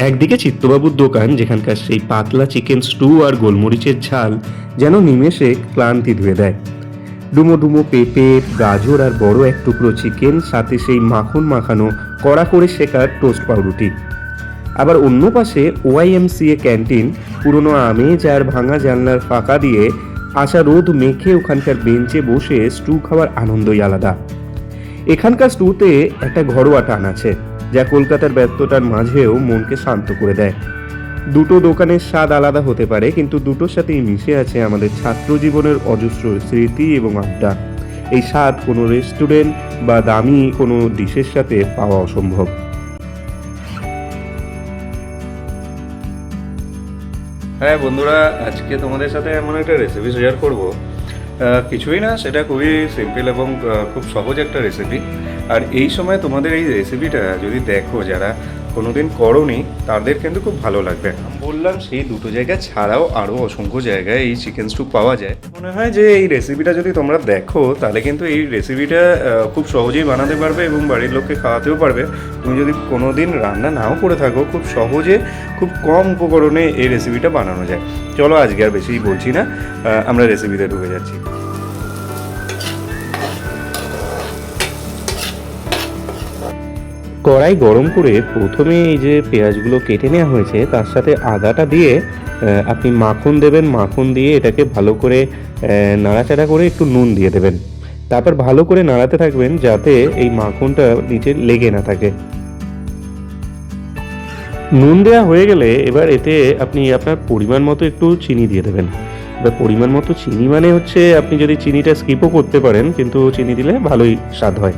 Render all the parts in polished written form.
একদিকে চিত্তবাবুর দোকান, যেখানকার সেই পাতলা চিকেন স্টু আর গোলমরিচের ঝাল যেন নিমেষে ক্লান্তি ধুয়ে দেয়। ডুমো ডুমো পেঁপে, গাজর আর বড় এক টুকরো চিকেন, সাথে সেই মাখন মাখানো কড়া করে শেখার টোস্ট পাউরুটি। আবার অন্য পাশে ওআইএমসিএ ক্যান্টিন, পুরনো আমেজ আর ভাঙা জানলার ফাঁকা দিয়ে আসা রোদ মেখে ওখানকার বেঞ্চে বসে স্টু খাওয়ার আনন্দই আলাদা। এখানকার স্টুতে একটা ঘরোয়া টান আছে, যা কলকাতার ব্যস্ততার মাঝেও মনকে শান্ত করে দেয়। দুটো দোকানের স্বাদ আলাদা হতে পারে, কিন্তু দুটোর সাথেই মিশে আছে আমাদের ছাত্র জীবনের অজস্র স্মৃতি এবং আড্ডা। এই স্বাদ কোনো রেস্টুরেন্ট বা দামি কোনো ডিশের সাথে পাওয়া অসম্ভব। হ্যাঁ বন্ধুরা, আজকে তোমাদের সাথে এমন একটা রেসিপি শেয়ার করব। কিছুই না, সেটা খুবই সিম্পল এবং খুব সহজ একটা রেসিপি। আর এই সময় তোমাদের এই রেসিপিটা যদি দেখো, যারা কোনোদিন করোনি তাদের কিন্তু খুব ভালো লাগবে। বললাম সেই দুটো জায়গা ছাড়াও আরও অসংখ্য জায়গায় এই চিকেন স্টু পাওয়া যায়। মনে হয় যে এই রেসিপিটা যদি তোমরা দেখো, তাহলে কিন্তু এই রেসিপিটা খুব সহজেই বানাতে পারবে এবং বাড়ির লোককে খাওয়াতেও পারবে। তুমি যদি কোনো দিন রান্না নাও করে থাকো, খুব সহজে খুব কম উপকরণে এই রেসিপিটা বানানো যায়। চলো আজকে আর বেশি বলছি না, আমরা রেসিপিতে ঢুকে যাচ্ছি। কড়াই গরম করে প্রথমে এই যে পেঁয়াজগুলো কেটে নেওয়া হয়েছে, তার সাথে আদাটা দিয়ে আপনি মাখন দেবেন। মাখন দিয়ে এটাকে ভালো করে নাড়াচাড়া করে একটু নুন দিয়ে দেবেন। তারপর ভালো করে নাড়াতে থাকবেন যাতে এই মাখনটা নিচে লেগে না থাকে। নুন দেওয়া হয়ে গেলে এবার এতে আপনি আপনার পরিমাণ মতো একটু চিনি দিয়ে দেবেন। এবার পরিমাণ মতো চিনি মানে হচ্ছে, আপনি যদি চিনিটা স্কিপও করতে পারেন, কিন্তু চিনি দিলে ভালোই স্বাদ হয়।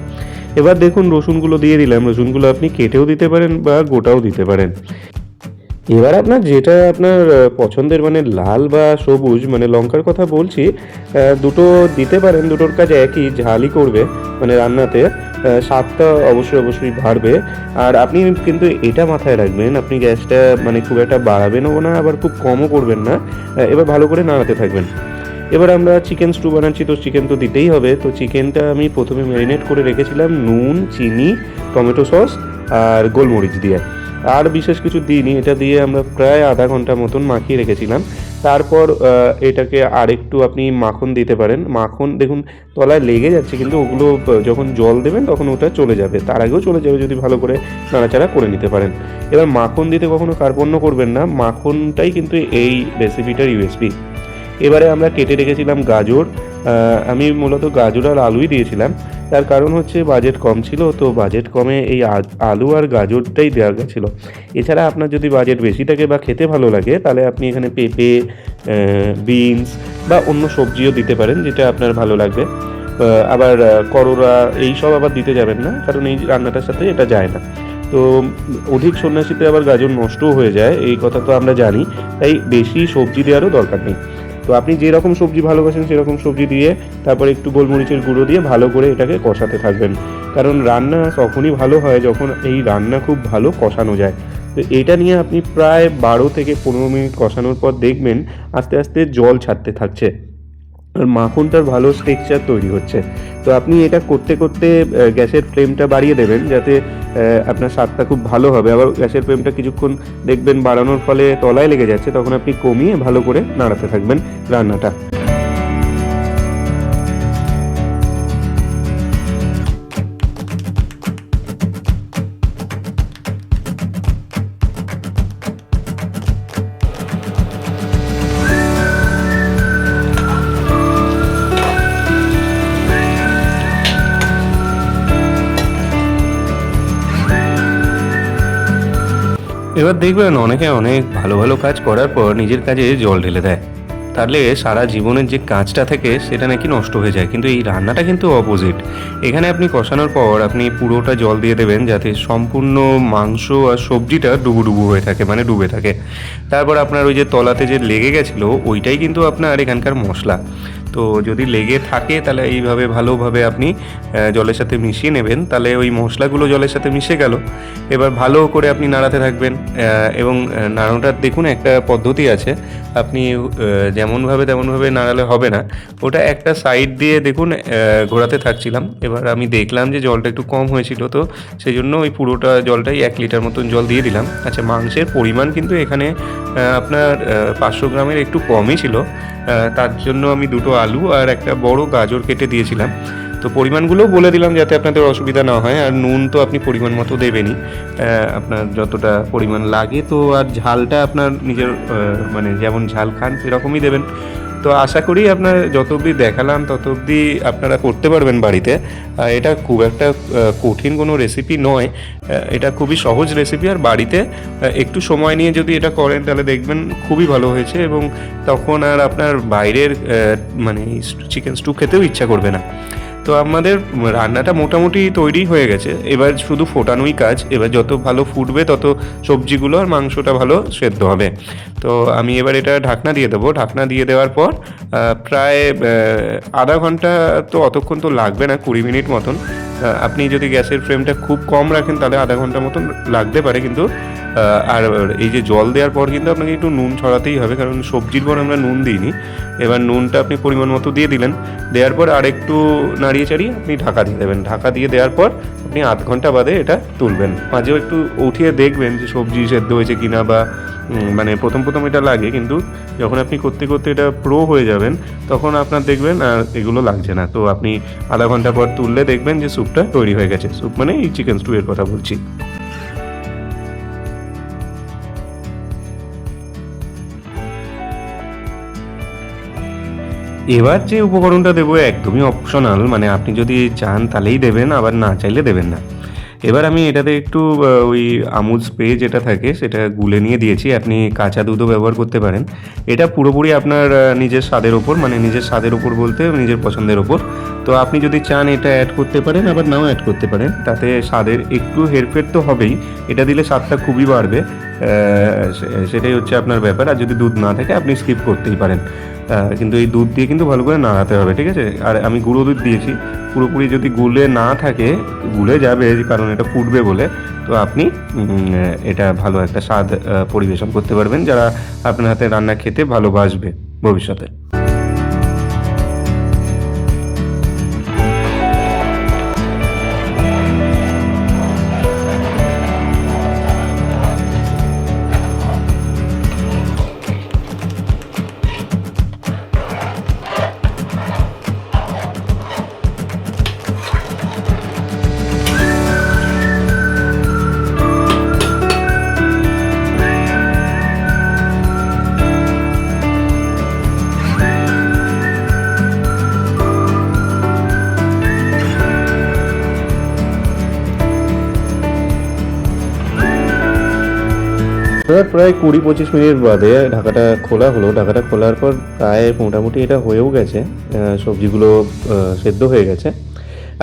এবার দেখুন রসুনগুলো দিয়ে দিলাম। রসুনগুলো আপনি কেটেও দিতে পারেন বা গোটাও দিতে পারেন। এবার আপনার যেটা আপনার পছন্দের, মানে লাল বা সবুজ, মানে লঙ্কার কথা বলছি, দুটো দিতে পারেন। দুটোর কাজ একই, ঝালই করবে, মানে রান্নাতে স্বাদটা অবশ্যই বাড়বে। আর আপনি কিন্তু এটা মাথায় রাখবেন, আপনি গ্যাসটা মানে খুব একটা বাড়াবেনও না, আবার খুব কমও করবেন না। এবার ভালো করে নাড়াতে থাকবেন। এবার আমরা চিকেন স্টু বানাচ্ছি, তো চিকেন তো দিতেই হবে। তো চিকেনটা আমি প্রথমে ম্যারিনেট করে রেখেছিলাম নুন, চিনি, টমেটো সস আর গোলমরিচ দিয়ে। আর বিশেষ কিছু দিইনি, এটা দিয়ে আমরা প্রায় আধা ঘন্টা মতন মাখিয়ে রেখেছিলাম। তারপর এটাকে আরেকটু আপনি মাখন দিতে পারেন। মাখন দেখুন তলায় লেগে যাচ্ছে, কিন্তু ওগুলো যখন জল দেবেন তখন ওটা চলে যাবে, তার আগেও চলে যাবে যদি ভালো করে নাড়াচাড়া করে নিতে পারেন। এবার মাখন দিতে কখনো কার্পণ্য করবেন না, মাখনটাই কিন্তু এই রেসিপিটার ইউএসপি। এবারে আমরা কেটে রেখেছিলাম গাজর। আমি মূলত গাজর আর আলুই দিয়েছিলাম, তার কারণ হচ্ছে বাজেট কম ছিল, তো বাজেট কমে এই আলু আর গাজরটাই দেওয়া গেছিলো। এছাড়া আপনার যদি বাজেট বেশি থাকে বা খেতে ভালো লাগে, তাহলে আপনি এখানে পেঁপে, বিনস বা অন্য সবজিও দিতে পারেন, যেটা আপনার ভালো লাগবে। আবার করলা এইসব আবার দিতে যাবেন না, কারণ এই রান্নাটার সাথে এটা যায় না। তো অধিক সন্ন্যাসীতে আবার গাজর নষ্টও হয়ে যায়, এই কথা তো আমরা জানি। তাই বেশি সবজি দেওয়ারও দরকার নেই। তো আপনি যেরকম সবজি ভালোবাসেন সেরকম সবজি দিয়ে, তারপর একটু গোলমরিচের গুঁড়ো দিয়ে ভালো করে এটাকে কষাতে থাকবেন। কারণ রান্না তখনই ভালো হয় যখন এই রান্না খুব ভালো কষানো যায়। তো এটা নিয়ে আপনি প্রায় 12 থেকে 15 মিনিট কষানোর পর দেখবেন আস্তে আস্তে জল ছাড়তে থাকছে আর মাখনটার ভালো টেক্সচার তৈরি হচ্ছে। তো আপনি এটা করতে করতে গ্যাসের ফ্লেমটা বাড়িয়ে দেবেন, যাতে আপনার স্বাদটা খুব ভালো হবে। আবার গ্যাসের ফ্লেমটা কিছুক্ষণ দেখবেন বাড়ানোর ফলে তলায় লেগে যাচ্ছে, তখন আপনি কমিয়ে ভালো করে নাড়াতে থাকবেন রান্নাটা। এবার দেখবেন অনেকে অনেক ভালো ভালো কাজ করার পর নিজের কাজে জল ঢেলে দেয়, তাহলে সারা জীবনের যে কাজটা থাকে সেটা নাকি নষ্ট হয়ে যায়। কিন্তু এই রান্নাটা কিন্তু অপোজিট। এখানে আপনি কষানোর পর আপনি পুরোটা জল দিয়ে দেবেন, যাতে সম্পূর্ণ মাংস আর সবজিটা ডুবু হয়ে থাকে, মানে ডুবে থাকে। তারপর আপনার ওই যে তলাতে যে লেগে গেছিলো, ওইটাই কিন্তু আপনার এখানকার মশলা। তো তো যদি লেগে থাকে তাহলে এইভাবে ভালোভাবে আপনি জলের সাথে মিশিয়ে নেবেন, তাহলে ওই মশলাগুলো জলের সাথে মিশে গেল। এবার ভালো করে আপনি নাড়াতে থাকবেন এবং নাড়ানোটার দেখুন একটা পদ্ধতি আছে, আপনি যেমনভাবে তেমনভাবে নাড়ালে হবে না, ওটা একটা সাইড দিয়ে দেখুন ঘোরাতে থাকছিলাম। এবার আমি দেখলাম যে জলটা একটু কম হয়েছিল, তো সেই জন্য ওই পুরোটা জলটাই 1 লিটার মতন জল দিয়ে দিলাম। আচ্ছা, মাংসের পরিমাণ কিন্তু এখানে আপনার 500 গ্রামের একটু কমই ছিল, তার জন্য আমি 2টো আলু আর একটা বড় গাজর কেটে দিয়েছিলাম। তো পরিমাণগুলোও বলে দিলাম যাতে আপনাদের অসুবিধা না হয়। আর নুন তো আপনি পরিমাণ মতো দেবেনই, আপনার যতটা পরিমাণ লাগে। তো আর ঝালটা আপনার নিজের মানে যেমন ঝাল খান সেরকমই দেবেন। তো আশা করি আপনার যত অবধি দেখালাম তত অবধি আপনারা করতে পারবেন বাড়িতে। এটা খুব একটা কঠিন কোনো রেসিপি নয়, এটা খুবই সহজ রেসিপি। আর বাড়িতে একটু সময় নিয়ে যদি এটা করেন তাহলে দেখবেন খুবই ভালো হয়েছে, এবং তখন আর আপনার বাইরের মানে চিকেন স্টু খেতেও ইচ্ছা করবে না। তো আমাদের রান্নাটা মোটামুটি তৈরি হয়ে গেছে, এবার শুধু ফোটানোই কাজ। এবার যত ভালো ফুটবে তত সবজিগুলো আর মাংসটা ভালো সেদ্ধ হবে। তো আমি এবার এটা ঢাকনা দিয়ে দেবো। ঢাকনা দিয়ে দেওয়ার পর প্রায় আধা ঘন্টা, তো অতক্ষণ তো লাগবে না, 20 মিনিট মতন। আপনি যদি গ্যাসের ফ্লেমটা খুব কম রাখেন তাহলে আধা ঘন্টা মতন লাগতে পারে, কিন্তু আর এই যে জল দেওয়ার পর কিন্তু আপনাকে একটু নুন ছড়াতেই হবে, কারণ সবজির পর আমরা নুন দিইনি। এবার নুনটা আপনি পরিমাণ মতো দিয়ে দিলেন, দেওয়ার পর আর একটু নাড়িয়ে চাড়িয়ে আপনি ঢাকা দিয়ে দেবেন। ঢাকা দিয়ে দেওয়ার পর আপনি আধ ঘন্টা বাদে এটা তুলবেন। মাঝেও একটু উঠিয়ে দেখবেন যে সবজি সেদ্ধ হয়েছে কিনা, বা মানে প্রথম এটা লাগে, কিন্তু যখন আপনি করতে করতে এটা প্রো হয়ে যাবেন তখন আপনার দেখবেন আর এগুলো লাগছে না। তো আপনি আধা ঘন্টা পর তুললে দেখবেন যে স্যুপটা তৈরি হয়ে গেছে। স্যুপ মানে এই চিকেন স্টু এর কথা বলছি। এবার যে উপকরণটা দেবো একদমই অপশনাল, মানে আপনি যদি চান তাহলেই দেবেন, আবার না চাইলে দেবেন না। এবার আমি এটাতে একটু ওই আমুল স্প্রে যেটা থাকে সেটা গুলে নিয়ে দিয়েছি। আপনি কাঁচা দুধও ব্যবহার করতে পারেন। এটা পুরোপুরি আপনার নিজের স্বাদের ওপর, মানে নিজের স্বাদের ওপর বলতে নিজের পছন্দের ওপর। তো আপনি যদি চান এটা অ্যাড করতে পারেন, আবার নাও অ্যাড করতে পারেন, তাতে স্বাদের একটু হেরফের তো হবেই। এটা দিলে স্বাদটা খুবই বাড়বে, সেটাই হচ্ছে আপনার ব্যাপার। আর যদি দুধ না থাকে আপনি স্কিপ করতেই পারেন, কিন্তু এই দুধ দিয়ে কিন্তু ভালো করে নাড়াতে হবে, ঠিক আছে? আর আমি গুঁড়ো দুধ দিয়েছি। পুরোপুরি যদি গুলে না থাকে, গুলে যাবে কারণ এটা ফুটবে বলে, তো আপনি এটা ভালো একটা স্বাদ পরিবেশন করতে পারবেন, যারা আপনার হাতে রান্না খেতে ভালোবাসবে ভবিষ্যতে। প্রায় 20-25 মিনিট বাদে ঢাকাটা খোলা হলো। ঢাকাটা খোলার পর প্রায় মোটামুটি এটা হয়েও গেছে, সবজিগুলো সেদ্ধ হয়ে গেছে।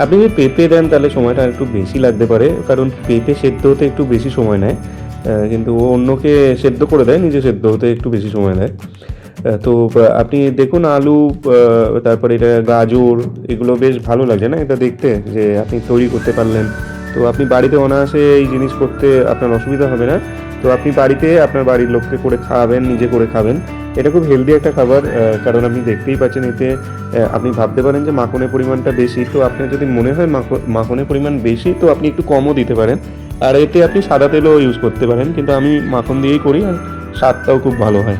আপনি যদি পেঁপে দেন তাহলে সময়টা একটু বেশি লাগতে পারে, কারণ পেঁপে সেদ্ধ হতে একটু বেশি সময় নেয়, কিন্তু ও অন্যকে সেদ্ধ করে দেয়, নিজে সেদ্ধ হতে একটু বেশি সময় নেয়। তো আপনি দেখুন আলু, তারপরে এটা গাজর, এগুলো বেশ ভালো লাগছে না এটা দেখতে, যে আপনি তৈরি করতে পারলেন। তো আপনি বাড়িতে অনায়াসে এই জিনিস করতে আপনার অসুবিধা হবে না। তো আপনি বাড়িতে আপনার বাড়ির লোককে করে খাওয়াবেন, নিজে করে খাবেন। এটা খুব হেলদি একটা খাবার, কারণ আপনি দেখতেই পাচ্ছেন এতে আপনি ভাবতে পারেন যে মাখনের পরিমাণটা বেশি। তো আপনার যদি মনে হয় মাখনের পরিমাণ বেশি, তো আপনি একটু কমও দিতে পারেন। আর এতে আপনি সাদা তেলও ইউজ করতে পারেন, কিন্তু আমি মাখন দিয়েই করি, আর স্বাদটাও খুব ভালো হয়।